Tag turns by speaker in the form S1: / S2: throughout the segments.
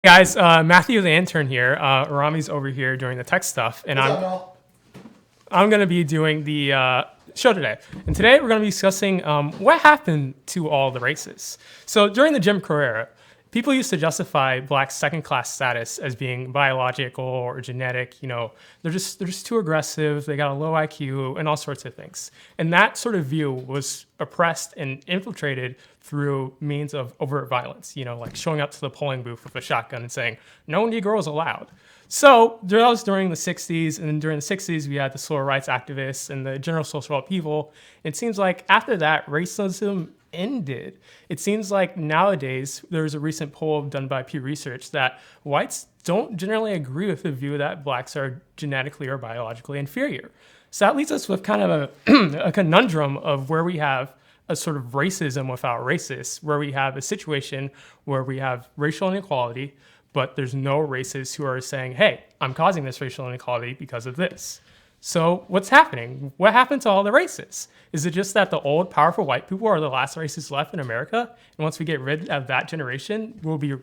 S1: Guys, Matthew the intern here. Rami's over here doing the tech stuff, and I'm going to be doing the show today. And today we're going to be discussing what happened to all the races. So during the Jim Crow era, people used to justify blacks' second-class status as being biological or genetic. You know, they're just too aggressive. They got a low IQ and all sorts of things. And that sort of view was oppressed and infiltrated through means of overt violence. You know, like showing up to the polling booth with a shotgun and saying, "No Negroes allowed." So that was during the 60s, and then during the 60s, we had the civil rights activists and the general social upheaval. It seems like after that, racism ended. It seems like nowadays, there's a recent poll done by Pew Research that whites don't generally agree with the view that blacks are genetically or biologically inferior. So that leaves us with kind of a conundrum of where we have a sort of racism without racists, where we have a situation where we have racial inequality, but there's no racists who are saying, "Hey, I'm causing this racial inequality because of this." So what's happening? What happened to all the races? Is it just that the old, powerful white people are the last races left in America? And once we get rid of that generation, we'll be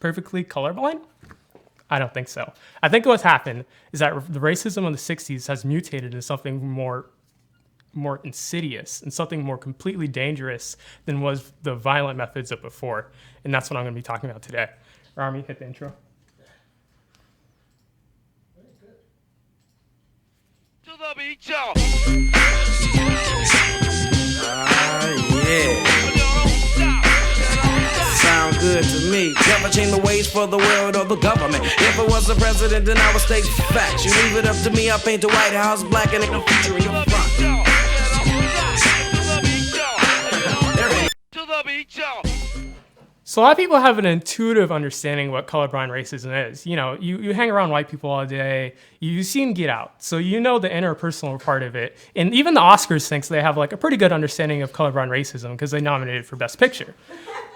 S1: perfectly colorblind? I don't think so. I think what's happened is that the racism of the 60s has mutated into something more insidious and something more completely dangerous than was the violent methods of before. And that's what I'm going to be talking about today. Rami, hit the intro.
S2: To the beat, y'all.
S3: Yeah. Sound good to me. Never change the ways for the world or the government. If I was the president, then I would state facts. You leave it up to me, I paint the White House black and ain't no future in your front.
S2: To the beat, y'all.
S1: So a lot of people have an intuitive understanding of what colorblind racism is. You know, you hang around white people all day, you've seen Get Out, so you know the interpersonal part of it. And even the Oscars thinks they have like a pretty good understanding of colorblind racism because they nominated for Best Picture.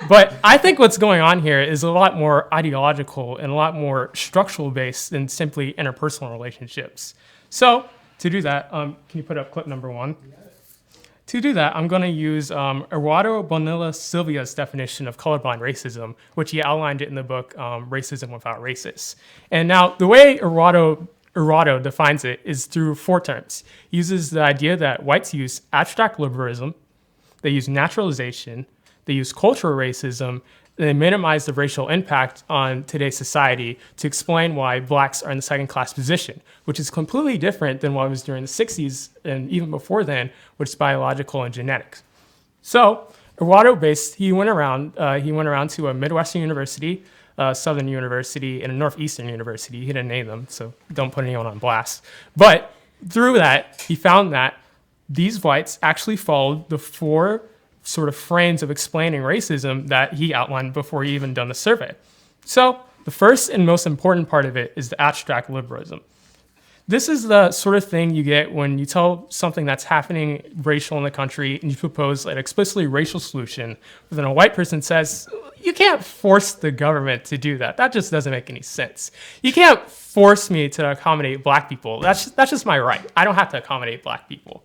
S1: But I think what's going on here is a lot more ideological and a lot more structural based than simply interpersonal relationships. So to do that, can you put up clip number 1? To do that, I'm going to use Eduardo Bonilla Silva's definition of colorblind racism, which he outlined it in the book Racism Without Racists. And now, the way Eduardo defines it is through 4 terms. He uses the idea that whites use abstract liberalism, they use naturalization, they use cultural racism, and they minimize the racial impact on today's society to explain why blacks are in the second-class position, which is completely different than what was during the 60s and even before then, which is biological and genetics. So, Eduardo he went around to a Midwestern university, Southern University, and a Northeastern University. He didn't name them, so don't put anyone on blast. But through that, he found that these whites actually followed the 4 sort of frames of explaining racism that he outlined before he even done the survey. So the first and most important part of it is the abstract liberalism. This is the sort of thing you get when you tell something that's happening racial in the country and you propose an explicitly racial solution, but then a white person says, "You can't force the government to do that. That just doesn't make any sense. You can't force me to accommodate black people. That's just my right. I don't have to accommodate black people."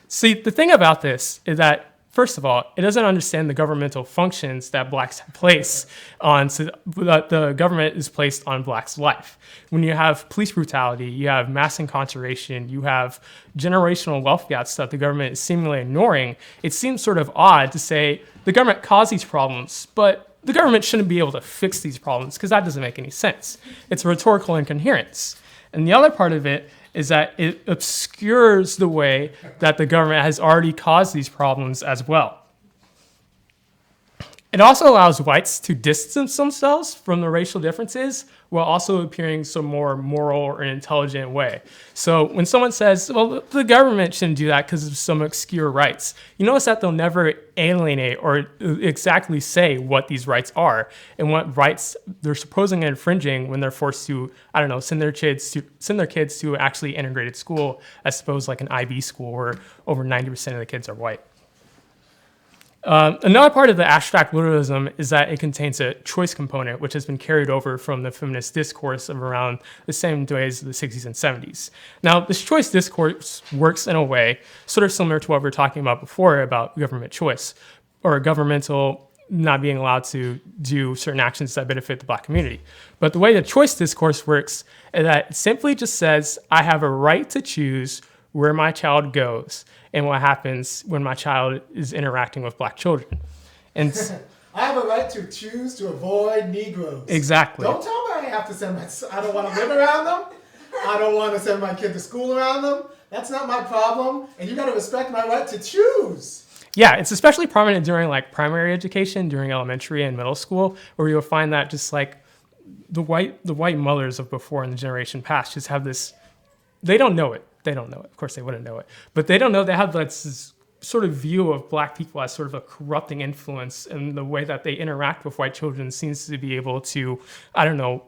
S1: See, the thing about this is that first of all, it doesn't understand the governmental functions that blacks place on, so that the government is placed on blacks' life. When you have police brutality, you have mass incarceration, you have generational wealth gaps that the government is seemingly ignoring, it seems sort of odd to say the government caused these problems, but the government shouldn't be able to fix these problems because that doesn't make any sense. It's a rhetorical incoherence. And the other part of it is that it obscures the way that the government has already caused these problems as well. It also allows whites to distance themselves from the racial differences while also appearing some more moral or intelligent way. So when someone says, well, the government shouldn't do that because of some obscure rights, you notice that they'll never alienate or exactly say what these rights are and what rights they're supposing and infringing when they're forced to, I don't know, send their kids to actually integrated school as opposed like an IB school where over 90% of the kids are white. Another part of the abstract liberalism is that it contains a choice component, which has been carried over from the feminist discourse of around the same days of the 60s and 70s. Now, this choice discourse works in a way sort of similar to what we were talking about before about government choice or governmental not being allowed to do certain actions that benefit the black community. But the way the choice discourse works is that it simply just says, I have a right to choose where my child goes and what happens when my child is interacting with black children. And
S4: I have a right to choose to avoid Negroes.
S1: exactly.
S4: Don't tell me I have to send I don't want to live around them. I don't want to send my kid to school around them. That's not my problem. And you got to respect my right to choose.
S1: Yeah, it's especially prominent during like primary education, during elementary and middle school, where you'll find that just like the white mothers of before in the generation past just have this, they don't know it. They don't know it. Of course they wouldn't know it. But they don't know, they have this sort of view of black people as sort of a corrupting influence, and the way that they interact with white children seems to be able to, I don't know,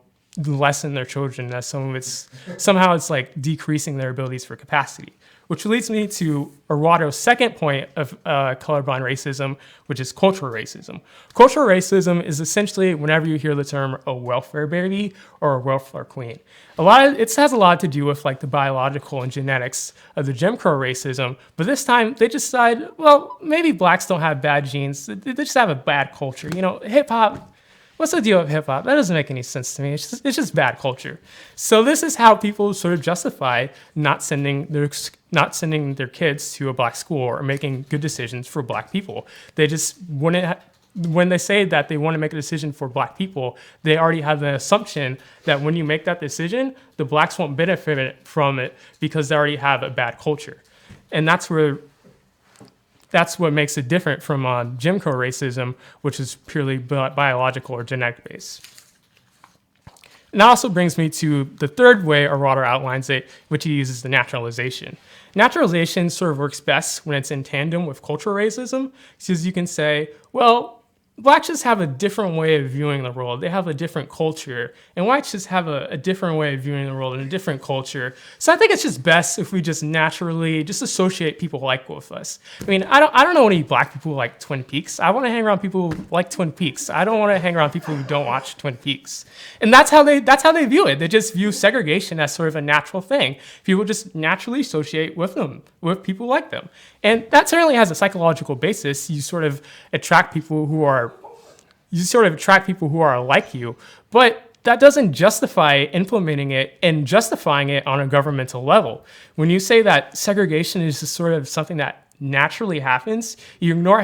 S1: lessen their children, as somehow it's like decreasing their abilities for capacity. Which leads me to Arwado's second point of colorblind racism, which is cultural racism. Cultural racism is essentially whenever you hear the term a welfare baby or a welfare queen. It has a lot to do with like the biological and genetics of the Jim Crow racism, but this time they just decide, well, maybe blacks don't have bad genes, they just have a bad culture. You know, hip hop. What's the deal with hip hop? That doesn't make any sense to me. It's just bad culture. So this is how people sort of justify not sending their kids to a black school or making good decisions for black people. They just wouldn't. When they say that they want to make a decision for black people, they already have the assumption that when you make that decision, the blacks won't benefit from it because they already have a bad culture, and that's what makes it different from Jim Crow racism, which is purely biological or genetic based. And that also brings me to the third way Arwado outlines it, which he uses the naturalization. Naturalization sort of works best when it's in tandem with cultural racism, because you can say, well, blacks just have a different way of viewing the world. They have a different culture. And whites just have a different way of viewing the world and a different culture. So I think it's just best if we just naturally just associate people like with us. I mean, I don't know any black people who like Twin Peaks. I want to hang around people who like Twin Peaks. I don't want to hang around people who don't watch Twin Peaks. And that's how they view it. They just view segregation as sort of a natural thing. People just naturally associate with them, with people like them. And that certainly has a psychological basis. You sort of attract people who are like you, but that doesn't justify implementing it and justifying it on a governmental level. When you say that segregation is just sort of something that naturally happens, you ignore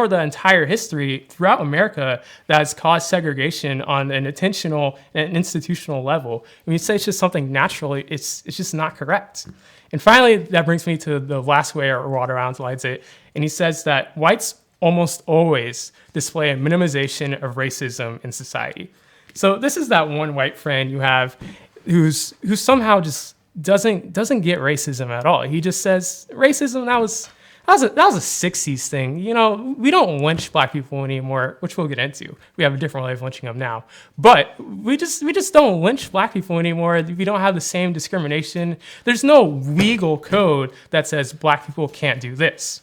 S1: the entire history throughout America that has caused segregation on an intentional and institutional level. When you say it's just something natural, it's just not correct. And finally, that brings me to the last way Arwado outlines it, and he says that whites almost always display a minimization of racism in society. So this is that one white friend you have who somehow just doesn't get racism at all. He just says racism that was a 60s thing. You know, we don't lynch black people anymore, which we'll get into. We have a different way of lynching them now. But we just don't lynch black people anymore. We don't have the same discrimination. There's no legal code that says black people can't do this.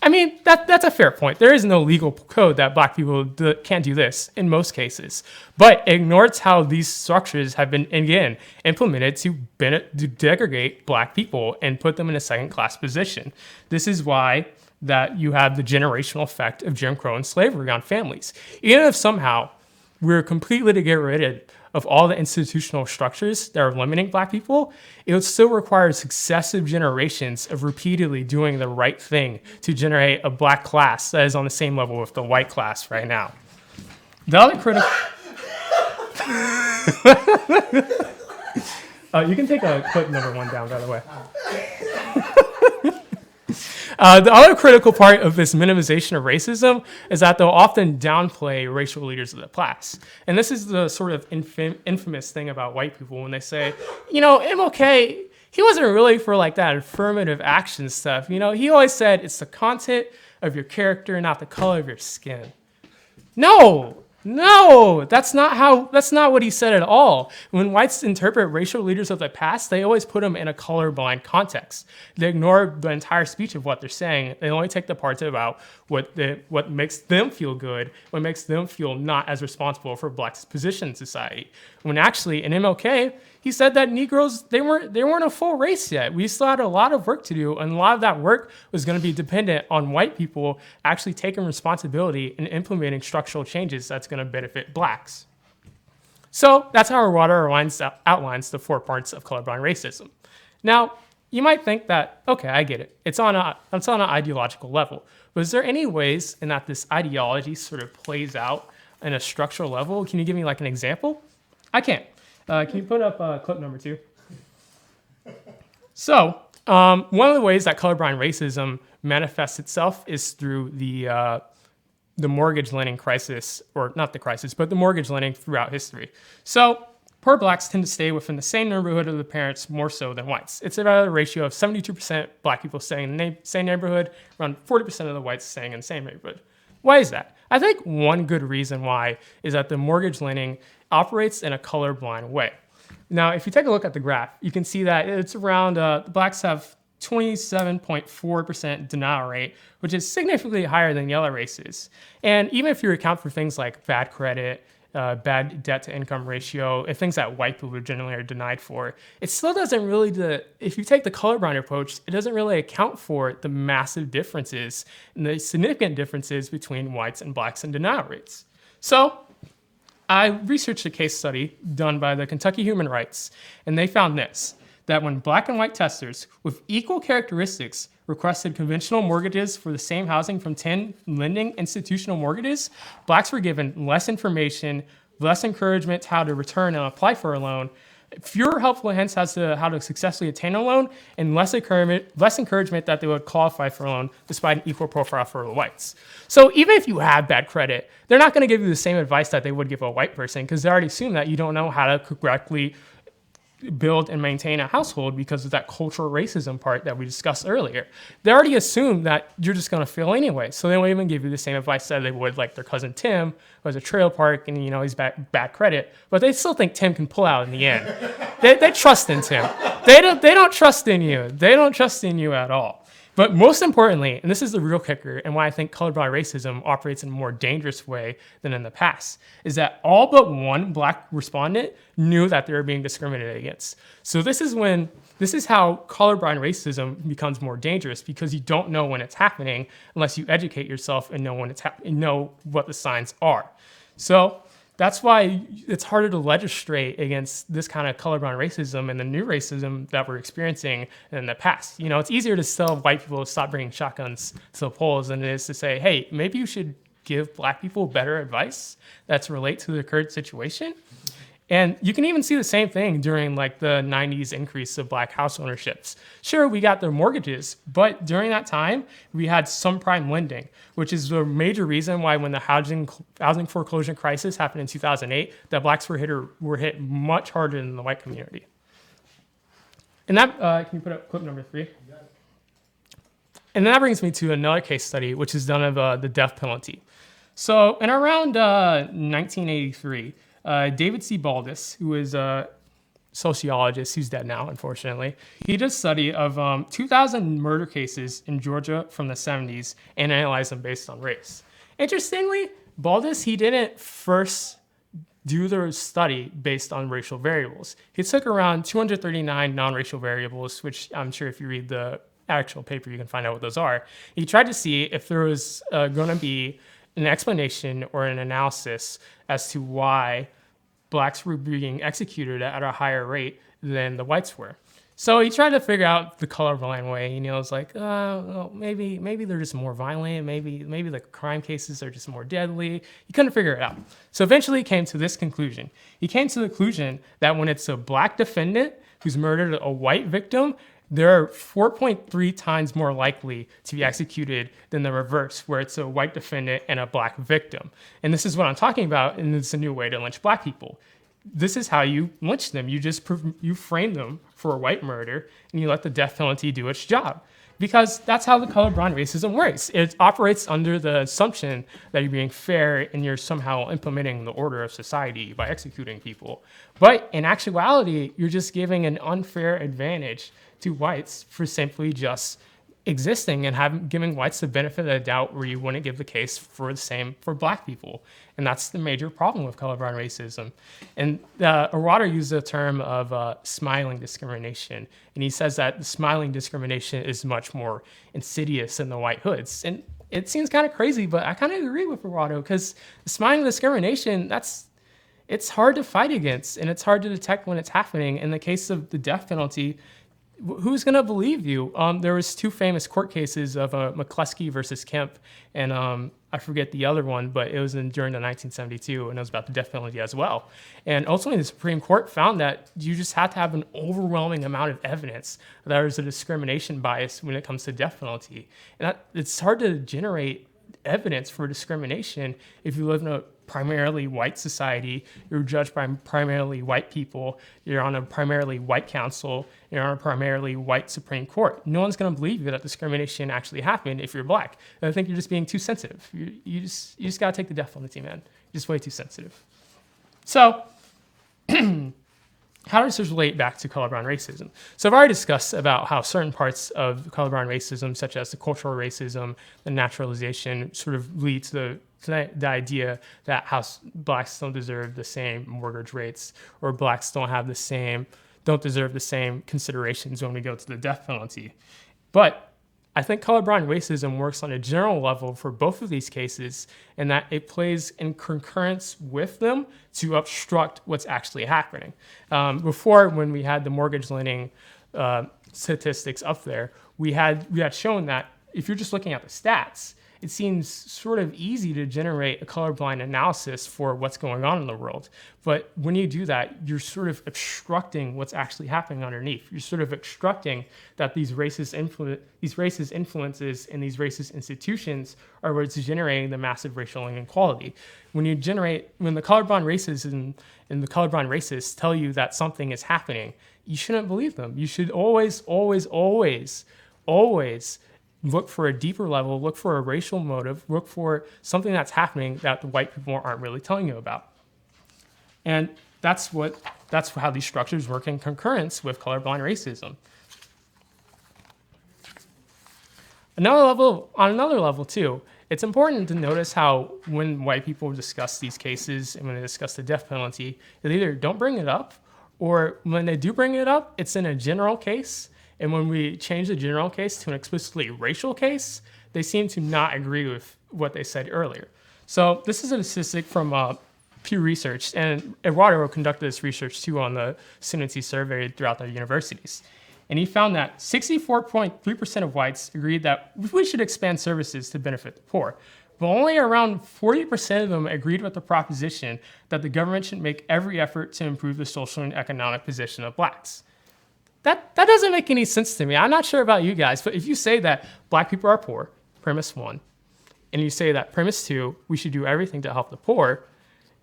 S1: I mean, that's a fair point. There is no legal code that black people can't do this in most cases, but it ignores how these structures have been, again, implemented to degrade black people and put them in a second-class position. This is why that you have the generational effect of Jim Crow and slavery on families. Even if somehow we're completely to get rid of all the institutional structures that are limiting black people, it would still require successive generations of repeatedly doing the right thing to generate a black class that is on the same level with the white class right now. The other critical... you can take a clip number 1 down, by the way. The other critical part of this minimization of racism is that they'll often downplay racial leaders of the class. And this is the sort of infamous thing about white people when they say, you know, MLK, he wasn't really for like that affirmative action stuff. You know, he always said it's the content of your character, not the color of your skin. No, that's not what he said at all. When whites interpret racial leaders of the past, they always put them in a colorblind context. They ignore the entire speech of what they're saying. They only take the parts about what makes them feel good, what makes them feel not as responsible for blacks' position in society. When actually, in MLK, he said that Negroes, they weren't a full race yet. We still had a lot of work to do, and a lot of that work was going to be dependent on white people actually taking responsibility and implementing structural changes that's going to benefit blacks. So that's how our water outlines the 4 parts of colorblind racism. Now, you might think that, okay, I get it. It's on an ideological level. But is there any ways in that this ideology sort of plays out in a structural level? Can you give me like an example? I can. Can you put up clip number 2? So one of the ways that colorblind racism manifests itself is through the mortgage lending crisis, or not the crisis, but the mortgage lending throughout history. So poor blacks tend to stay within the same neighborhood of the parents more so than whites. It's about a ratio of 72% black people staying in the same neighborhood, around 40% of the whites staying in the same neighborhood. Why is that? I think one good reason why is that the mortgage lending operates in a colorblind way. Now, if you take a look at the graph, you can see that it's around, blacks have 27.4% denial rate, which is significantly higher than the other races. And even if you account for things like bad credit, bad debt to income ratio, and things that white people generally are denied for, it still doesn't really, if you take the colorblind approach, it doesn't really account for the massive differences and the significant differences between whites and blacks in denial rates. So I researched a case study done by the Kentucky Human Rights, and they found this, that when black and white testers with equal characteristics requested conventional mortgages for the same housing from 10 lending institutional mortgages, blacks were given less information, less encouragement to how to return and apply for a loan, fewer helpful hints as to how to successfully attain a loan, and less encouragement that they would qualify for a loan despite an equal profile for the whites. So even if you have bad credit, they're not going to give you the same advice that they would give a white person, because they already assume that you don't know how to correctly build and maintain a household because of that cultural racism part that we discussed earlier. They already assume that you're just going to fail anyway, so they won't even give you the same advice that they would like their cousin Tim, who has a trailer park and he's bad credit, but they still think Tim can pull out in the end. They trust in Tim. They don't trust in you. They don't trust in you at all. But most importantly, and this is the real kicker, and why I think colorblind racism operates in a more dangerous way than in the past, is that all but one black respondent knew that they were being discriminated against. So this is how colorblind racism becomes more dangerous, because you don't know when it's happening unless you educate yourself and know when and know what the signs are. So that's why it's harder to legislate against this kind of colorblind racism and the new racism that we're experiencing in the past. It's easier to tell white people to stop bringing shotguns to the polls than it is to say, hey, maybe you should give black people better advice that's relate to the current situation. And you can even see the same thing during like the 90s increase of black house ownerships. Sure, we got their mortgages, but during that time, we had subprime lending, which is the major reason why when the housing foreclosure crisis happened in 2008, that blacks were hit much harder than the white community. And that, can you put up clip number 3? And that brings me to another case study, which is done of the death penalty. So in around 1983, David C. Baldus, who is a sociologist who's dead now, unfortunately, he did a study of 2,000 murder cases in Georgia from the 70s and analyzed them based on race. Interestingly, Baldus, he didn't first do the study based on racial variables. He took around 239 non-racial variables, which I'm sure if you read the actual paper, you can find out what those are. He tried to see if there was going to be an explanation or an analysis as to why blacks were being executed at a higher rate than the whites were. So he tried to figure out the colorblind way, and he was like, well, maybe they're just more violent, maybe the crime cases are just more deadly. He couldn't figure it out. So eventually he came to this conclusion. He came to the conclusion that when it's a black defendant who's murdered a white victim, they're 4.3 times more likely to be executed than the reverse, where it's a white defendant and a black victim. And this is what I'm talking about, and it's a new way to lynch black people. This is how you lynch them. You frame them for a white murder, and you let the death penalty do its job. Because that's how the colorblind racism works. It operates under the assumption that you're being fair and you're somehow implementing the order of society by executing people. But in actuality, you're just giving an unfair advantage to whites for simply just existing and giving whites the benefit of the doubt where you wouldn't give the case for the same for black people. And that's the major problem with colorblind racism. And Arado used the term of smiling discrimination. And he says that the smiling discrimination is much more insidious than the white hoods. And it seems kind of crazy, but I kind of agree with Arado, because smiling discrimination, it's hard to fight against, and it's hard to detect when it's happening. In the case of the death penalty, who's going to believe you? There was 2 famous court cases of McCluskey versus Kemp, and I forget the other one, but it was during the 1972, and it was about the death penalty as well. And ultimately, the Supreme Court found that you just have to have an overwhelming amount of evidence that there's a discrimination bias when it comes to death penalty. And it's hard to generate evidence for discrimination if you live in a primarily white society, you're judged by primarily white people, you're on a primarily white council, you're on a primarily white Supreme Court. No one's going to believe you that discrimination actually happened if you're black. And I think you're just being too sensitive. You just got to take the death penalty, man. You're just way too sensitive. So, how does this relate back to colorblind racism? So I've already discussed about how certain parts of colorblind racism, such as the cultural racism, the naturalization, sort of lead to the idea that blacks don't deserve the same mortgage rates, or blacks don't deserve the same considerations when we go to the death penalty. But I think colorblind racism works on a general level for both of these cases, in that it plays in concurrence with them to obstruct what's actually happening. Before, when we had the mortgage lending statistics up there, we had shown that if you're just looking at the stats, it seems sort of easy to generate a colorblind analysis for what's going on in the world. But when you do that, you're sort of obstructing what's actually happening underneath. You're sort of obstructing that these racist influences and these racist institutions are what's generating the massive racial inequality. When the colorblind racism and the colorblind racists tell you that something is happening, you shouldn't believe them. You should always, always, always, always look for a deeper level, look for a racial motive, look for something that's happening that the white people aren't really telling you about. And that's how these structures work in concurrence with colorblind racism. On another level too, it's important to notice how when white people discuss these cases and when they discuss the death penalty, they either don't bring it up, or when they do bring it up, it's in a general case. And when we change the general case to an explicitly racial case, they seem to not agree with what they said earlier. So this is a statistic from Pew Research, and Arado conducted this research too on the students he surveyed throughout the universities. And he found that 64.3% of whites agreed that we should expand services to benefit the poor. But only around 40% of them agreed with the proposition that the government should make every effort to improve the social and economic position of blacks. That doesn't make any sense to me. I'm not sure about you guys, but if you say that black people are poor, premise 1, and you say that premise 2, we should do everything to help the poor,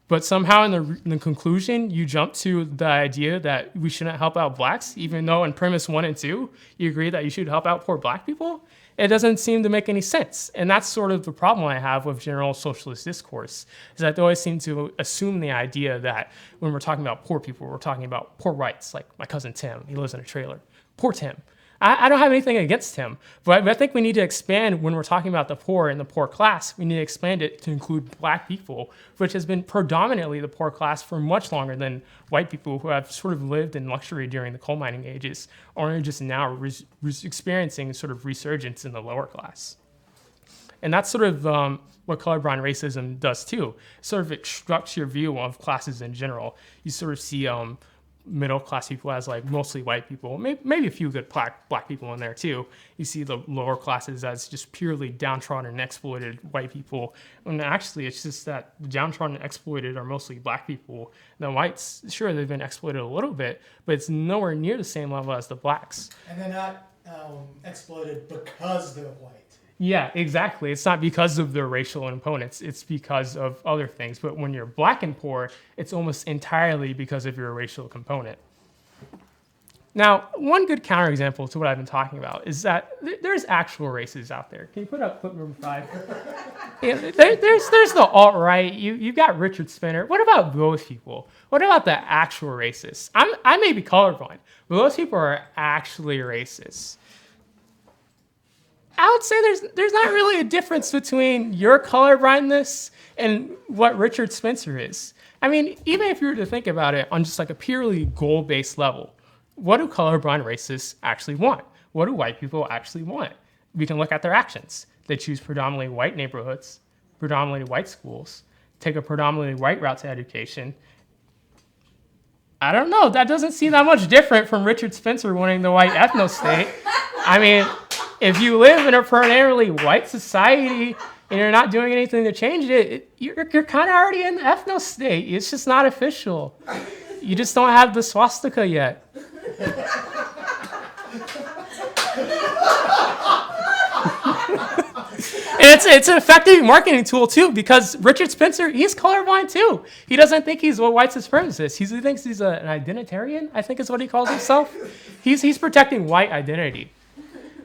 S1: but somehow in the conclusion, you jump to the idea that we shouldn't help out blacks, even though in premise 1 and 2, you agree that you should help out poor black people, it doesn't seem to make any sense. And that's sort of the problem I have with general socialist discourse, is that they always seem to assume the idea that when we're talking about poor people, we're talking about poor whites, like my cousin Tim, he lives in a trailer. Poor Tim. I don't have anything against him, but I think we need to expand when we're talking about the poor and the poor class. We need to expand it to include black people, which has been predominantly the poor class for much longer than white people who have sort of lived in luxury during the coal mining ages, or are just now experiencing sort of resurgence in the lower class. And that's sort of what colorblind racism does too. It sort of obstructs your view of classes in general. You sort of see middle class people as like mostly white people, maybe a few good black people in there too. You see the lower classes as just purely downtrodden and exploited white people. And actually it's just that the downtrodden and exploited are mostly black people. The whites, sure, they've been exploited a little bit, but it's nowhere near the same level as the blacks.
S4: And they're not exploited because they're white.
S1: Yeah, exactly. It's not because of their racial opponents. It's because of other things. But when you're black and poor, it's almost entirely because of your racial component. Now, one good counterexample to what I've been talking about is that there's actual races out there. Can you put up clip number 5? Yeah, there's the alt-right. You've got Richard Spinner. What about those people? What about the actual racists? I may be colorblind, but those people are actually racist. I would say there's not really a difference between your colorblindness and what Richard Spencer is. I mean, even if you were to think about it on just like a purely goal-based level, what do colorblind racists actually want? What do white people actually want? We can look at their actions. They choose predominantly white neighborhoods, predominantly white schools, take a predominantly white route to education. I don't know. That doesn't seem that much different from Richard Spencer wanting the white ethno-state. I mean, if you live in a primarily white society and you're not doing anything to change it, you're kind of already in the ethno-state. It's just not official. You just don't have the swastika yet. And it's an effective marketing tool too, because Richard Spencer, he's colorblind too. He doesn't think he's a white supremacist. He thinks he's an identitarian, I think is what he calls himself. He's protecting white identity.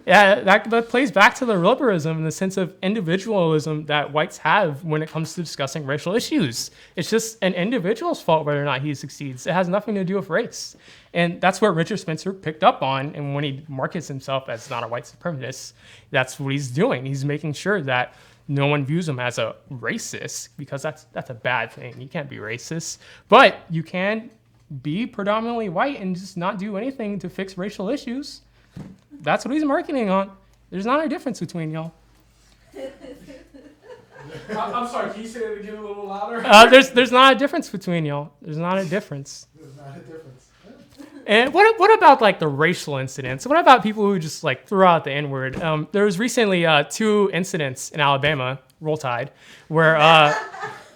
S1: Yeah, that plays back to the liberalism in the sense of individualism that whites have when it comes to discussing racial issues. It's just an individual's fault whether or not he succeeds. It has nothing to do with race. And that's what Richard Spencer picked up on. And when he markets himself as not a white supremacist, that's what he's doing. He's making sure that no one views him as a racist, because that's a bad thing. You can't be racist. But you can be predominantly white and just not do anything to fix racial issues. That's what he's marketing on. There's not a difference between y'all.
S5: I'm sorry, can you say it again a little louder?
S1: There's not a difference between y'all. There's not a difference.
S4: There's not a difference.
S1: And what about like the racial incidents? What about people who just like throw out the N-word? There was recently 2 incidents in Alabama, Roll Tide, where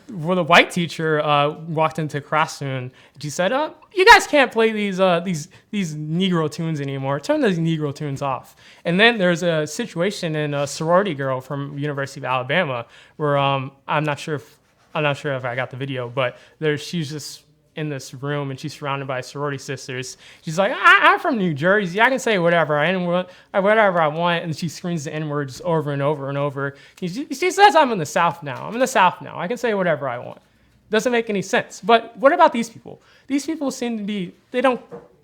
S1: the white teacher walked into a classroom. She said, "You guys can't play these Negro tunes anymore. Turn those Negro tunes off." And then there's a situation in a sorority girl from University of Alabama where I'm not sure if I got the video, but she's just in this room and she's surrounded by sorority sisters. She's like, I'm from New Jersey. I can say whatever I want, and she screams the N-words over and over and over. She says, I'm in the South now. I can say whatever I want. Doesn't make any sense. But what about these people? These people seem to be, they don't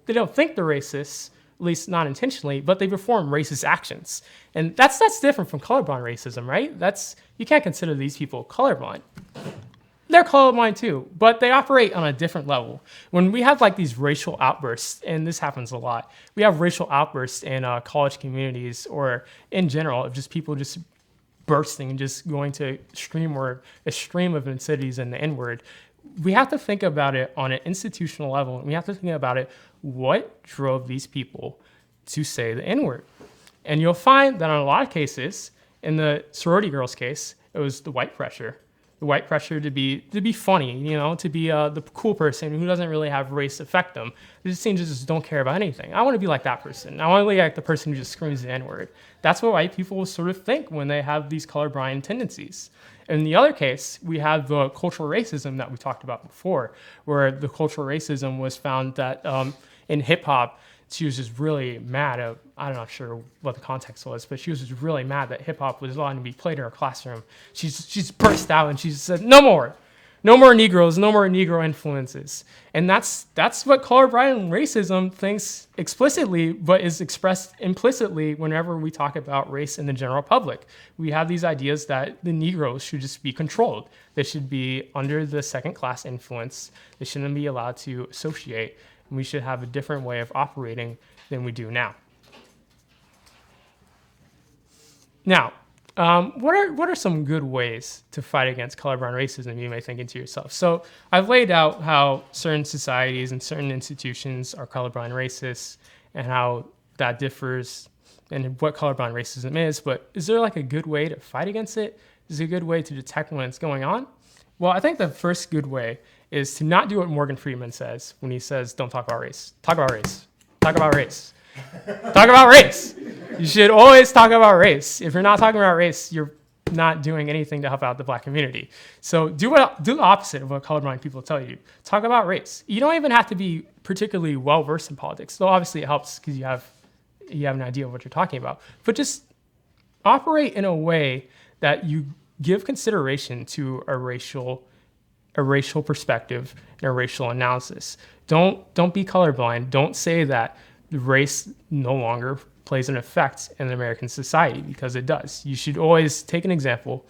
S1: think they're racist, at least not intentionally, but they perform racist actions. And that's different from colorblind racism, right? You can't consider these people colorblind. They're colorblind too, but they operate on a different level. When we have like these racial outbursts, and this happens a lot, we have racial outbursts in college communities or in general of just people just bursting and just going to a stream of insidies and the N-word. We have to think about it on an institutional level, and we have to think about it, what drove these people to say the N-word? And you'll find that in a lot of cases, in the sorority girls case, it was the white pressure. The white pressure to be funny, to be the cool person who doesn't really have race affect them. They just seem to just don't care about anything. I want to be like that person. I want to be like the person who just screams the N-word. That's what white people sort of think when they have these colorblind tendencies. In the other case, we have the cultural racism that we talked about before, where the cultural racism was found that in hip hop, she was just really mad at, I'm not sure what the context was, but she was just really mad that hip hop was allowed to be played in her classroom. She's burst out and she said, no more Negroes, no more Negro influences. And that's what colorblind racism thinks explicitly, but is expressed implicitly whenever we talk about race in the general public. We have these ideas that the Negroes should just be controlled. They should be under the second class influence. They shouldn't be allowed to associate. We should have a different way of operating than we do now. Now, what are some good ways to fight against colorblind racism, you may think into yourself? So I've laid out how certain societies and certain institutions are colorblind racist and how that differs and what colorblind racism is, but is there like a good way to fight against it? Is there a good way to detect when it's going on? Well, I think the first good way is to not do what Morgan Freeman says when he says, don't talk about race. Talk about race. Talk about race. Talk about race. You should always talk about race. If you're not talking about race, you're not doing anything to help out the Black community. So do the opposite of what colorblind people tell you. Talk about race. You don't even have to be particularly well-versed in politics, though obviously it helps because you have an idea of what you're talking about. But just operate in a way that you give consideration to a racial perspective and a racial analysis. Don't be colorblind. Don't say that the race no longer plays an effect in American society, because it does. You should always take an example,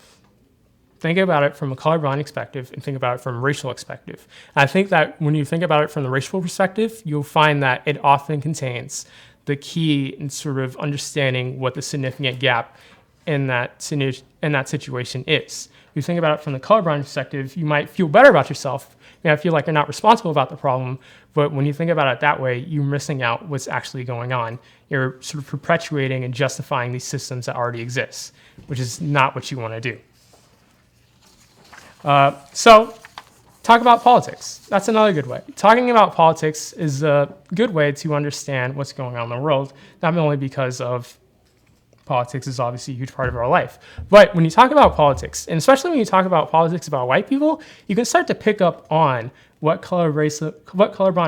S1: think about it from a colorblind perspective, and think about it from a racial perspective. I think that when you think about it from the racial perspective, you'll find that it often contains the key in sort of understanding what the significant gap in that situation is. If you think about it from the colorblind perspective, you might feel better about yourself. You might feel like you're not responsible about the problem, but when you think about it that way, you're missing out what's actually going on. You're sort of perpetuating and justifying these systems that already exist, which is not what you want to do. So talk about politics. That's another good way. Talking about politics is a good way to understand what's going on in the world, not only because of politics is obviously a huge part of our life, but when you talk about politics, and especially when you talk about politics about white people, you can start to pick up on what colorblind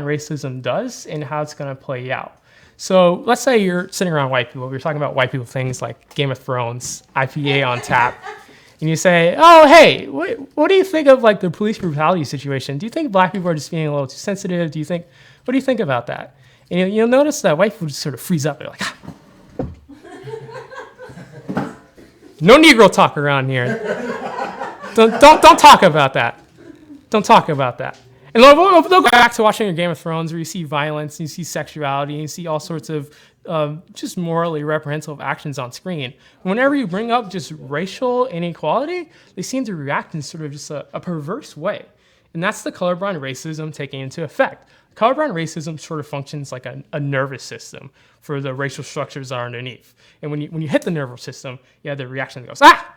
S1: racism does and how it's going to play out. So let's say you're sitting around white people. You're talking about white people things like Game of Thrones, IPA on tap. And you say, oh, hey, what do you think of like the police brutality situation? Do you think black people are just being a little too sensitive? What do you think about that? And you'll notice that white people just sort of freeze up. They're like, ah. No Negro talk around here. Don't talk about that. Don't talk about that. And they'll go back to watching a Game of Thrones where you see violence, and you see sexuality, and you see all sorts of just morally reprehensible actions on screen. Whenever you bring up just racial inequality, they seem to react in sort of just a perverse way. And that's the colorblind racism taking into effect. Colorblind racism sort of functions like a nervous system for the racial structures that are underneath. And when you hit the nervous system, you have the reaction that goes, ah!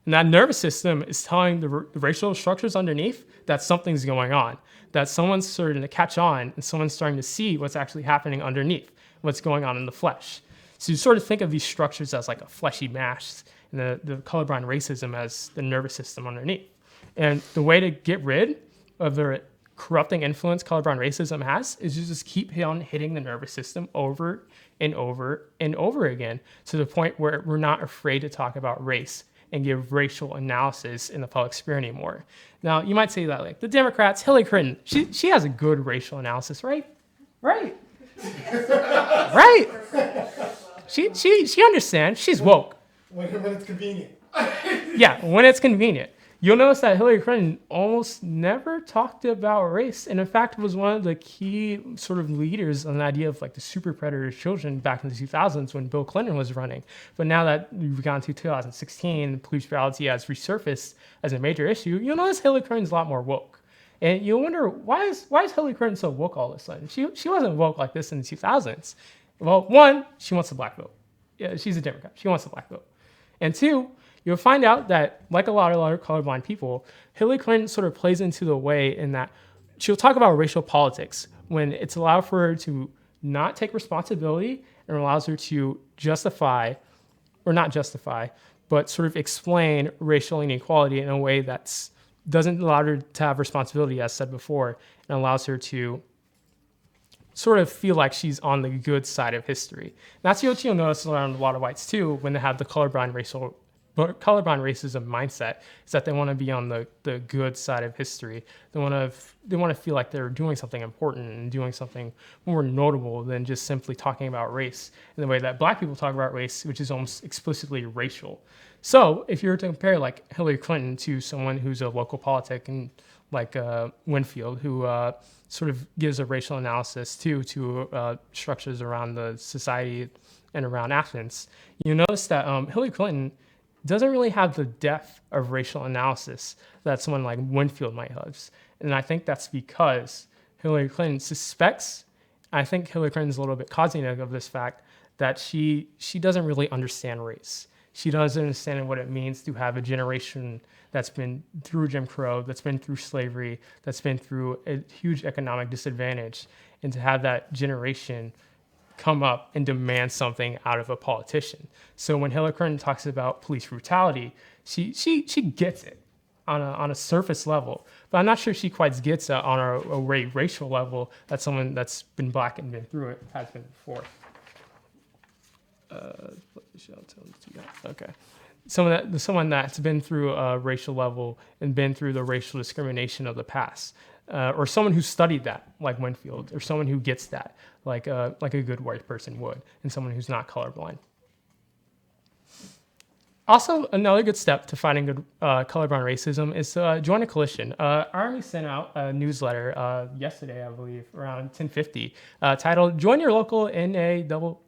S1: And that nervous system is telling the racial structures underneath that something's going on, that someone's starting to catch on and someone's starting to see what's actually happening underneath, what's going on in the flesh. So you sort of think of these structures as like a fleshy mass, and the colorblind racism as the nervous system underneath. And the way to get rid of the corrupting influence colorblind racism has is you just keep on hitting the nervous system over and over and over again, to the point where we're not afraid to talk about race and give racial analysis in the public sphere anymore. Now, you might say that like the Democrats, Hillary Clinton, she has a good racial analysis, right? Right. Right. She understands. She's woke.
S4: When it's convenient.
S1: Yeah, when it's convenient. You'll notice that Hillary Clinton almost never talked about race, and in fact was one of the key sort of leaders on the idea of like the super predator children back in the 2000s when Bill Clinton was running. But now that we've gone to 2016, police brutality has resurfaced as a major issue, you'll notice Hillary Clinton's a lot more woke. And you'll wonder, why is Hillary Clinton so woke all of a sudden? She wasn't woke like this in the 2000s. Well, one, she wants the black vote. Yeah, she's a Democrat. She wants the black vote. And two, you'll find out that, like a lot of other colorblind people, Hillary Clinton sort of plays into the way in that she'll talk about racial politics when it's allowed for her to not take responsibility and allows her to justify, or not justify, but sort of explain racial inequality in a way that doesn't allow her to have responsibility, as said before, and allows her to sort of feel like she's on the good side of history. And that's what you'll notice around a lot of whites too when they have the colorblind racism mindset, is that they want to be on the good side of history. They want to feel like they're doing something important and doing something more notable than just simply talking about race in the way that black people talk about race, which is almost explicitly racial. So if you were to compare like Hillary Clinton to someone who's a local politic and like Winfield, who sort of gives a racial analysis to structures around the society and around Athens, you notice that Hillary Clinton doesn't really have the depth of racial analysis that someone like Winfield might have. And I think that's because Hillary Clinton suspects, I think Hillary Clinton's a little bit cognizant of this fact, that she doesn't really understand race. She doesn't understand what it means to have a generation that's been through Jim Crow, that's been through slavery, that's been through a huge economic disadvantage, and to have that generation come up and demand something out of a politician. So when Hillary Clinton talks about police brutality, she gets it on a surface level, but I'm not sure she quite gets it on a racial level that someone that's been black and been through it has been before. Okay. Someone that's been through a racial level and been through the racial discrimination of the past. or someone who studied that, like Winfield, or someone who gets that, like a good white person would, and someone who's not colorblind. Also, another good step to fighting good colorblind racism is to join a coalition. Army sent out a newsletter yesterday, I believe, around 10:50, titled "Join Your Local NAACP."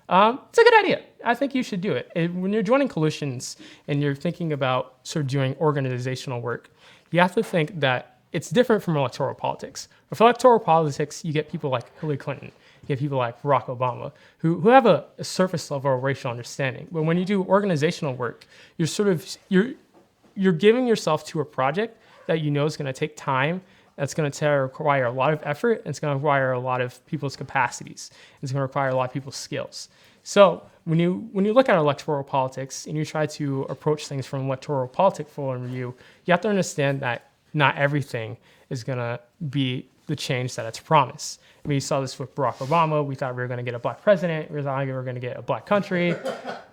S1: It's a good idea. I think you should do it. When you're joining coalitions and you're thinking about sort of doing organizational work, you have to think that it's different from electoral politics. With electoral politics, you get people like Hillary Clinton, you get people like Barack Obama, who have a surface level of racial understanding. But when you do organizational work, you're giving yourself to a project that you know is going to take time, that's going to require a lot of effort, and it's going to require a lot of people's capacities. It's going to require a lot of people's skills. So when you look at electoral politics and you try to approach things from electoral politics point of view, you have to understand that not everything is going to be the change that it's promised. I mean, you saw this with Barack Obama. We thought we were going to get a black president. We thought we were going to get a black country.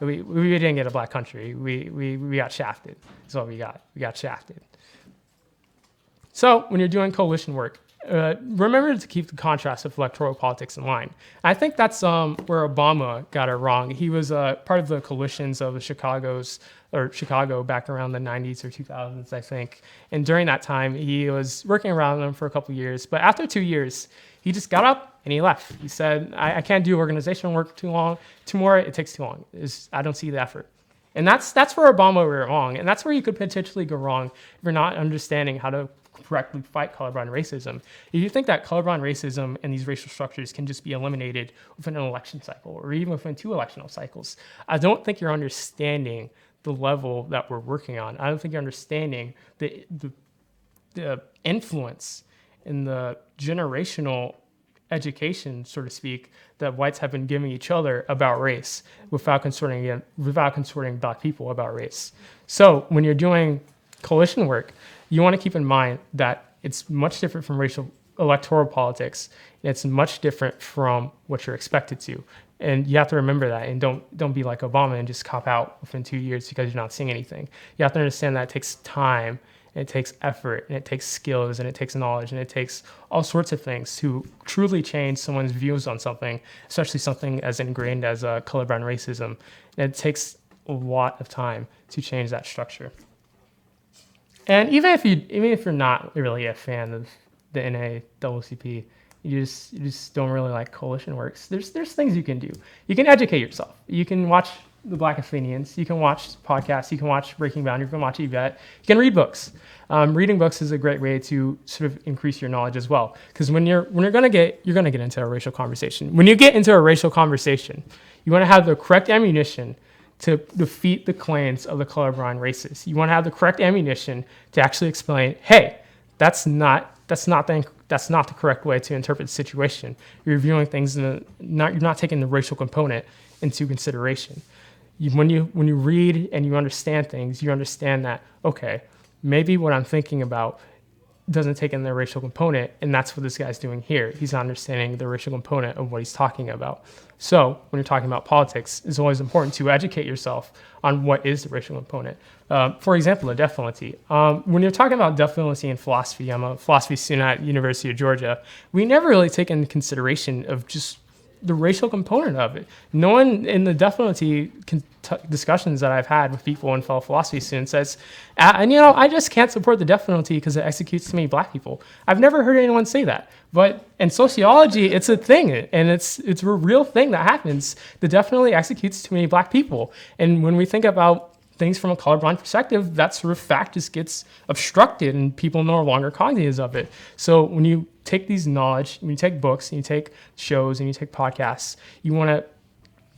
S1: we didn't get a black country. We got shafted. That's what we got. We got shafted. So when you're doing coalition work, remember to keep the contrast of electoral politics in line. I think that's where Obama got it wrong. He was part of the coalitions of the Chicago back around the 90s or 2000s, I think. And during that time, he was working around them for a couple years. But after 2 years, he just got up and he left. He said, I can't do organizational work too long. Tomorrow, it takes too long. I don't see the effort. And that's where Obama went wrong. And that's where you could potentially go wrong if you're not understanding how to correctly fight colorblind racism. If you think that colorblind racism and these racial structures can just be eliminated within an election cycle or even within 2 electional cycles, I don't think you're understanding the level that we're working on. I don't think you're understanding the influence and the generational education, so to speak, that whites have been giving each other about race without consorting Black people about race. So when you're doing coalition work, you want to keep in mind that it's much different from racial electoral politics. And it's much different from what you're expected to. And you have to remember that, and don't be like Obama and just cop out within 2 years because you're not seeing anything. You have to understand that it takes time, and it takes effort, and it takes skills, and it takes knowledge, and it takes all sorts of things to truly change someone's views on something, especially something as ingrained as colorblind racism. And it takes a lot of time to change that structure. And even if you're not really a fan of the NAACP, you just don't really like coalition works, there's things you can do. You can educate yourself. You can watch the Black Athenians. You can watch podcasts. You can watch Breaking Boundary. You can watch Yvette. You can read books. Reading books is a great way to sort of increase your knowledge as well. Because when you're gonna get into a racial conversation. When you get into a racial conversation, you want to have the correct ammunition to defeat the claims of the colorblind racists. You want to have the correct ammunition to actually explain, hey, that's not the correct way to interpret the situation. You're viewing things you're not taking the racial component into consideration. When you read and you understand things, you understand that, okay, maybe what I'm thinking about doesn't take in the racial component, and that's what this guy's doing here. He's not understanding the racial component of what he's talking about. So when you're talking about politics, it's always important to educate yourself on what is the racial component. For example, the death penalty. When you're talking about death penalty in philosophy, I'm a philosophy student at University of Georgia, we never really take into consideration of just the racial component of it. No one in the death penalty discussions that I've had with people and fellow philosophy students says, I just can't support the death penalty because it executes too many Black people. I've never heard anyone say that. But in sociology, it's a thing, and it's a real thing that happens. The death penalty executes too many Black people. And when we think about things from a colorblind perspective, that sort of fact just gets obstructed and people are no longer cognizant of it. So when you take these knowledge, when you take books, and you take shows, and you take podcasts, you want to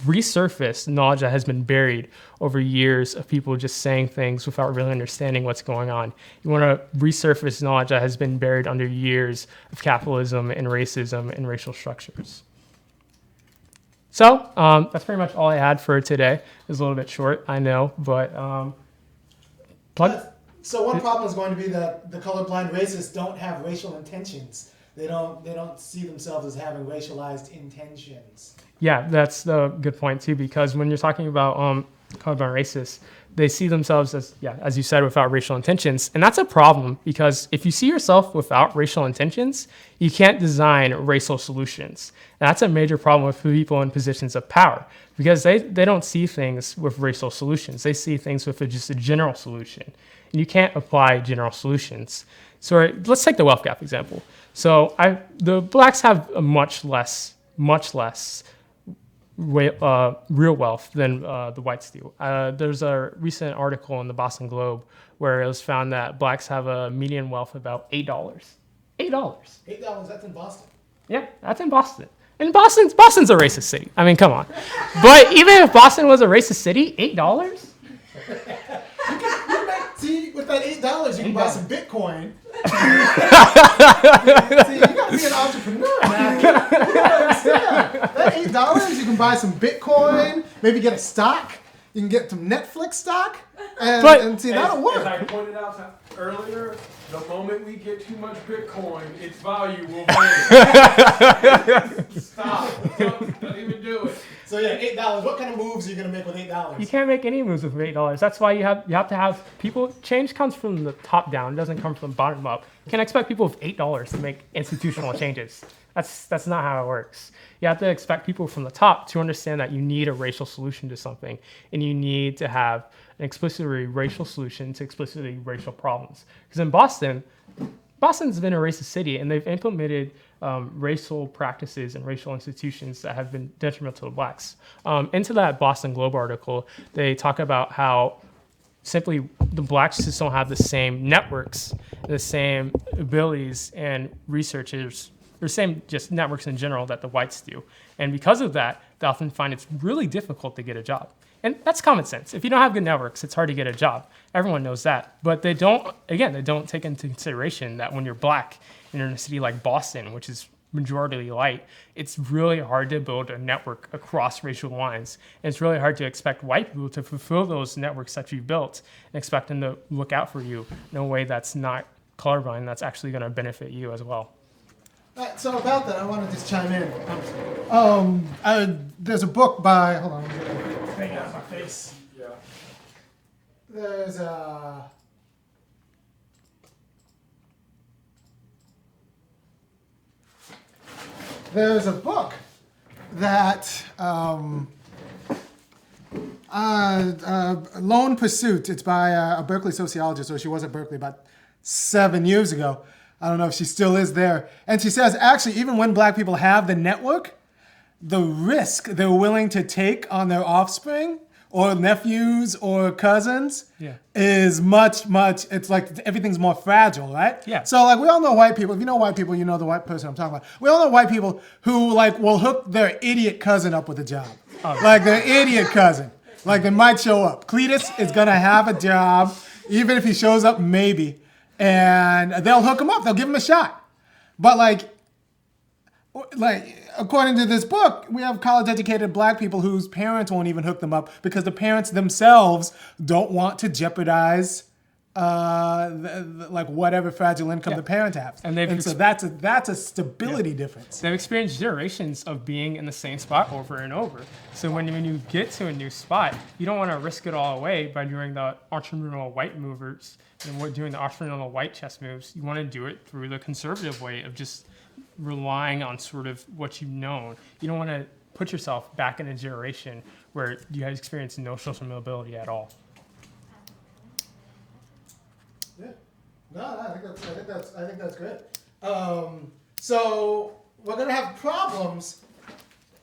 S1: resurface knowledge that has been buried over years of people just saying things without really understanding what's going on. You want to resurface knowledge that has been buried under years of capitalism and racism and racial structures. So that's pretty much all I had for today. It was a little bit short, I know, but
S4: So one problem is going to be that the colorblind racists don't have racial intentions. They don't see themselves as having racialized intentions.
S1: Yeah, that's a good point too, because when you're talking about colorblind racists, they see themselves as you said, without racial intentions. And that's a problem because if you see yourself without racial intentions, you can't design racial solutions. And that's a major problem with people in positions of power because they don't see things with racial solutions. They see things with just a general solution. And you can't apply general solutions. So let's take the wealth gap example. So the blacks have a much less real wealth than the whites do. There's a recent article in the Boston Globe where it was found that blacks have a median wealth of about $8. $8.
S4: $8, that's in Boston.
S1: Yeah, that's in Boston. And Boston's a racist city. I mean, come on. But even if Boston was a racist city, $8?
S4: See, with that $8, you can buy some Bitcoin. See, you gotta be an entrepreneur, man. You gotta understand. That $8, you can buy some Bitcoin, maybe get a stock. You can get some Netflix stock, and see, that'll work.
S5: As I pointed out earlier, the moment we get too much Bitcoin, its value will vanish. Stop. Don't even do it.
S4: So yeah, $8. What kind of moves are you gonna make with $8?
S1: You can't make any moves with $8. That's why you have to have people. Change comes from the top down. It doesn't come from the bottom up. You can't expect people with $8 to make institutional changes. That's not how it works. You have to expect people from the top to understand that you need a racial solution to something, and you need to have an explicitly racial solution to explicitly racial problems. Because in Boston's been a racist city, and they've implemented racial practices and racial institutions that have been detrimental to blacks. Into that Boston Globe article, they talk about how simply the blacks just don't have the same networks, the same abilities and researchers, or same just networks in general that the whites do. And because of that, they often find it's really difficult to get a job. And that's common sense. If you don't have good networks, it's hard to get a job. Everyone knows that. But they don't take into consideration that when you're black and you're in a city like Boston, which is majority white, it's really hard to build a network across racial lines. And it's really hard to expect white people to fulfill those networks that you've built and expect them to look out for you in a way that's not colorblind, that's actually going to benefit you as well.
S4: So about that, I want to just chime in. There's a book by, hold on, hang out my face.
S5: Yeah.
S4: There's a book that Lone Pursuit. It's by a Berkeley sociologist, or she was at Berkeley about 7 years ago. I don't know if she still is there. And she says, actually, even when black people have the network, the risk they're willing to take on their offspring or nephews or cousins is much, it's like everything's more fragile, right?
S1: Yeah.
S4: So like we all know white people. If you know white people, you know the white person I'm talking about. We all know white people who like will hook their idiot cousin up with a job. Oh. Like their idiot cousin. Like they might show up. Cletus is going to have a job, even if he shows up maybe. And they'll hook him up. They'll give him a shot. But like according to this book, we have college-educated black people whose parents won't even hook them up because the parents themselves don't want to jeopardize like whatever fragile income the parent has. And so that's a stability difference.
S1: They've experienced generations of being in the same spot over and over. So when you get to a new spot, you don't want to risk it all away by doing the entrepreneurial white movers and doing the entrepreneurial white chess moves. You want to do it through the conservative way of just relying on sort of what you've known. You don't want to put yourself back in a generation where you guys experience no social mobility at all.
S4: Yeah, no, I think that's great. So we're gonna have problems.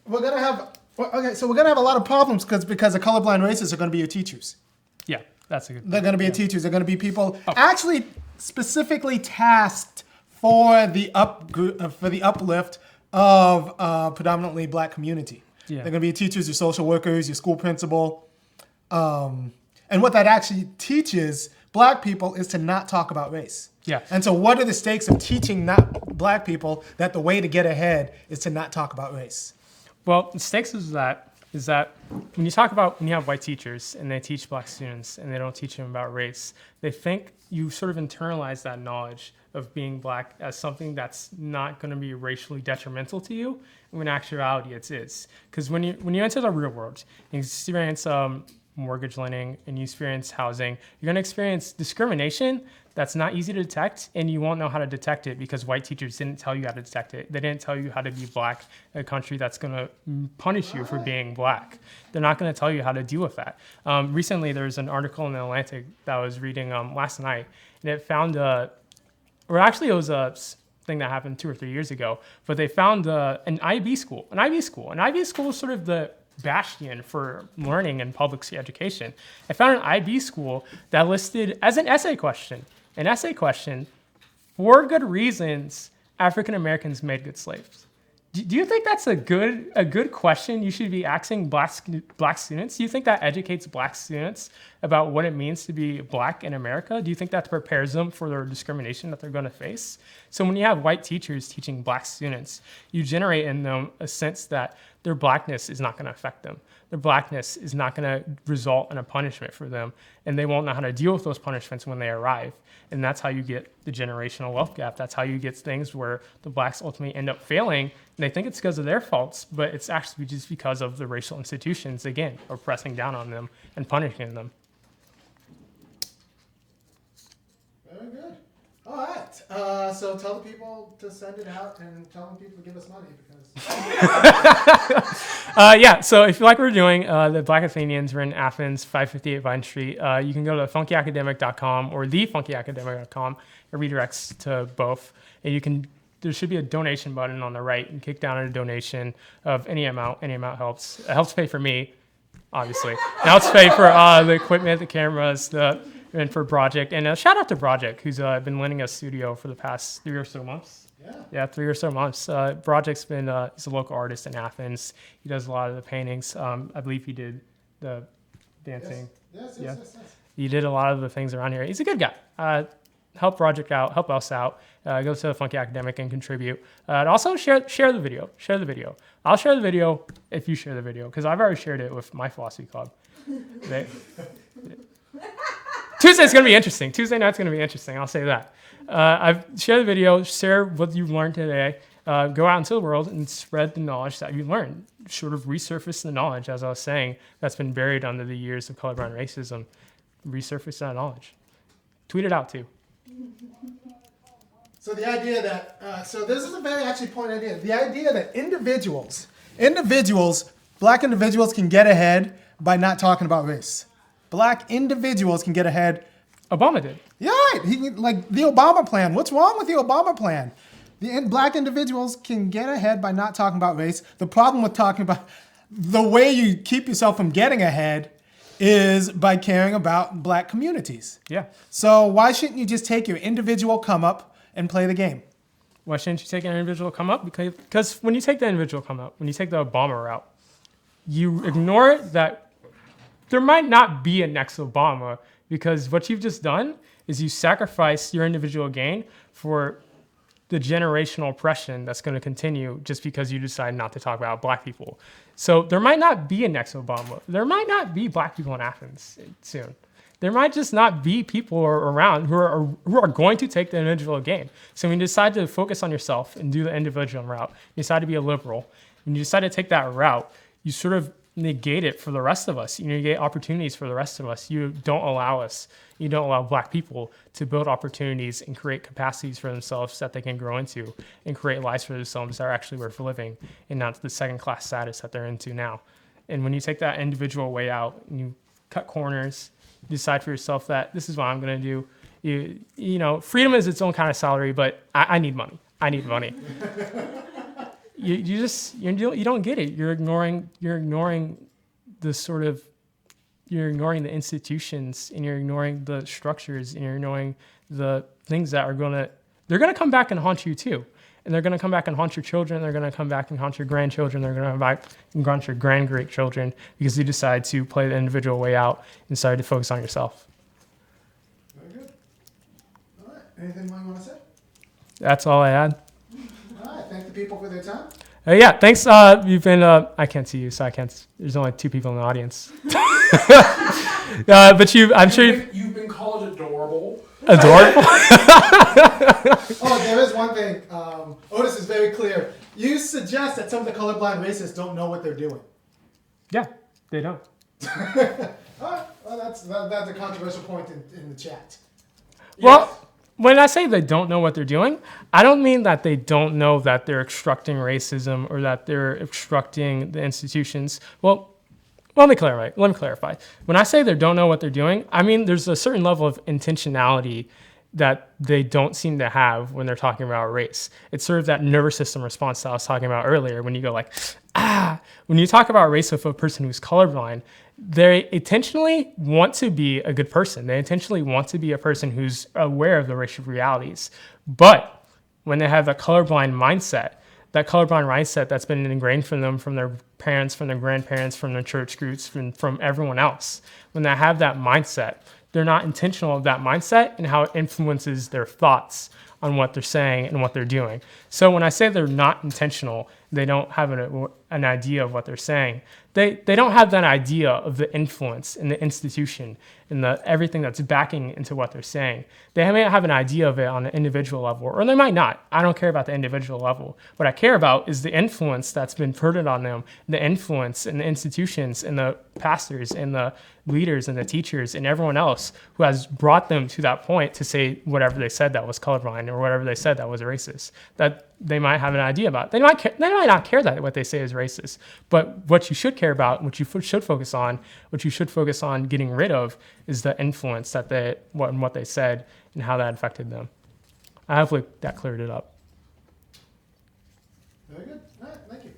S4: We're gonna have a lot of problems because the colorblind racists are gonna be your teachers.
S1: Yeah, that's a good.
S4: They're gonna be your teachers. They're gonna be people actually specifically tasked for the uplift of predominantly black community. Yeah. They're gonna be your teachers, your social workers, your school principal, and what that actually teaches black people is to not talk about race.
S1: Yeah.
S4: And so what are the stakes of teaching not black people that the way to get ahead is to not talk about race?
S1: Well, the stakes is that when you have white teachers and they teach black students and they don't teach them about race, they think you sort of internalize that knowledge of being black as something that's not going to be racially detrimental to you, when in actuality it is. Because when you enter the real world, you experience mortgage lending and you experience housing, you're going to experience discrimination that's not easy to detect, and you won't know how to detect it because white teachers didn't tell you how to detect it. They didn't tell you how to be black in a country that's going to punish you for being black. They're not going to tell you how to deal with that. Recently, there was an article in The Atlantic that I was reading last night, and it found, it was a thing that happened 2 or 3 years ago, but they found an IB school. An IB school is sort of the bastion for learning and public education. I found an IB school that listed as an essay question, 4 good reasons African Americans made good slaves. Do you think that's a good question you should be asking black students? Do you think that educates black students about what it means to be black in America? Do you think that prepares them for the discrimination that they're going to face? So when you have white teachers teaching black students, you generate in them a sense that their blackness is not going to affect them. Their blackness is not going to result in a punishment for them, and they won't know how to deal with those punishments when they arrive. And that's how you get the generational wealth gap. That's how you get things where the blacks ultimately end up failing, and they think it's because of their faults, but it's actually just because of the racial institutions, again, are pressing down on them and punishing them.
S4: Very good. All right. So tell the people to send it out and tell them people to give us money because.
S1: So if you like what we're doing, the Black Athenians, we're in Athens, 558 Vine Street. You can go to funkyacademic.com or thefunkyacademic.com. It redirects to both. And there should be a donation button on the right, and kick down a donation of any amount. Any amount helps. It helps pay for me, obviously. It helps pay for the equipment, the cameras, and for Project. And shout out to Project, who's been lending us studio for the past 3 or so months. Yeah, 3 or so months. Project's been, he's a local artist in Athens. He does a lot of the paintings. I believe he did the dancing.
S4: Yes.
S1: He did a lot of the things around here. He's a good guy. Help Project out, help us out. Go to Funky Academic and contribute. And also share the video. I'll share the video if you share the video, because I've already shared it with my philosophy club. Tuesday's going to be interesting. Tuesday night's going to be interesting. I'll say that. I've shared the video, share what you've learned today, go out into the world and spread the knowledge that you learned. Sort of resurface the knowledge, as I was saying, that's been buried under the years of colorblind racism. Resurface that knowledge. Tweet it out too.
S4: So the idea that, so this is a very actually point idea. The idea that black individuals can get ahead by not talking about race. Black individuals can get ahead.
S1: Obama did.
S4: Yeah, right. Like the Obama plan. What's wrong with the Obama plan? Black individuals can get ahead by not talking about race. The problem with talking about the way you keep yourself from getting ahead is by caring about black communities.
S1: Yeah.
S4: So why shouldn't you just take your individual come up and play the game?
S1: Why shouldn't you take an individual come up? Because when you take the individual come up, when you take the Obama route, you ignore that there might not be a next Obama, because what you've just done is you sacrifice your individual gain for the generational oppression that's going to continue just because you decide not to talk about black people. So there might not be a next Obama. There might not be black people in Athens soon. There might just not be people around who are going to take the individual gain. So when you decide to focus on yourself and do the individual route, you decide to be a liberal, when you decide to take that route, you sort of negate it for the rest of us. You negate opportunities for the rest of us. You don't allow black people to build opportunities and create capacities for themselves that they can grow into and create lives for themselves that are actually worth living and not the second-class status that they're into now. And when you take that individual way out and you cut corners, you decide for yourself that this is what I'm going to do. You know, freedom is its own kind of salary, but I need money. You don't get it. You're ignoring the institutions, and you're ignoring the structures, and you're ignoring the things that they're gonna come back and haunt you too. And they're gonna come back and haunt your children. They're gonna come back and haunt your grandchildren. They're gonna come back and haunt your great children because you decide to play the individual way out and decide to focus on yourself.
S4: Very good. All right. Anything more you want to say?
S1: That's all I had.
S4: All right. Thank the people for their time.
S1: Yeah, thanks. You've been, I can't see you, so I can't, there's only 2 people in the audience. But I'm sure
S5: you've been called adorable.
S1: Adorable?
S4: Oh, there is one thing. Otis is very clear. You suggest that some of the colorblind racists don't know what they're doing.
S1: Yeah, they don't.
S4: All right. Well, that's a controversial point in the chat.
S1: Well, when I say they don't know what they're doing, I don't mean that they don't know that they're obstructing racism or that they're obstructing the institutions. Well, let me clarify. When I say they don't know what they're doing, I mean there's a certain level of intentionality that they don't seem to have when they're talking about race. It's sort of that nervous system response that I was talking about earlier when you go like, when you talk about race with a person who's colorblind, they intentionally want to be a good person. They intentionally want to be a person who's aware of the racial realities. But when they have that colorblind mindset that's been ingrained from them, from their parents, from their grandparents, from their church groups, from everyone else, when they have that mindset, they're not intentional of that mindset and how it influences their thoughts on what they're saying and what they're doing. So when I say they're not intentional, they don't have an idea of what they're saying. They don't have that idea of the influence in the institution and everything that's backing into what they're saying. They may have an idea of it on the individual level, or they might not. I don't care about the individual level. What I care about is the influence that's been put on them, the influence in the institutions and the pastors and the leaders and the teachers and everyone else who has brought them to that point to say whatever they said that was colorblind or whatever they said that was racist. That they might have an idea about. They might not care that what they say is racist, but what you should care about, what you should focus on getting rid of is the influence that what they said and how that affected them. Hopefully that cleared it up.
S4: Very good. All right, thank you.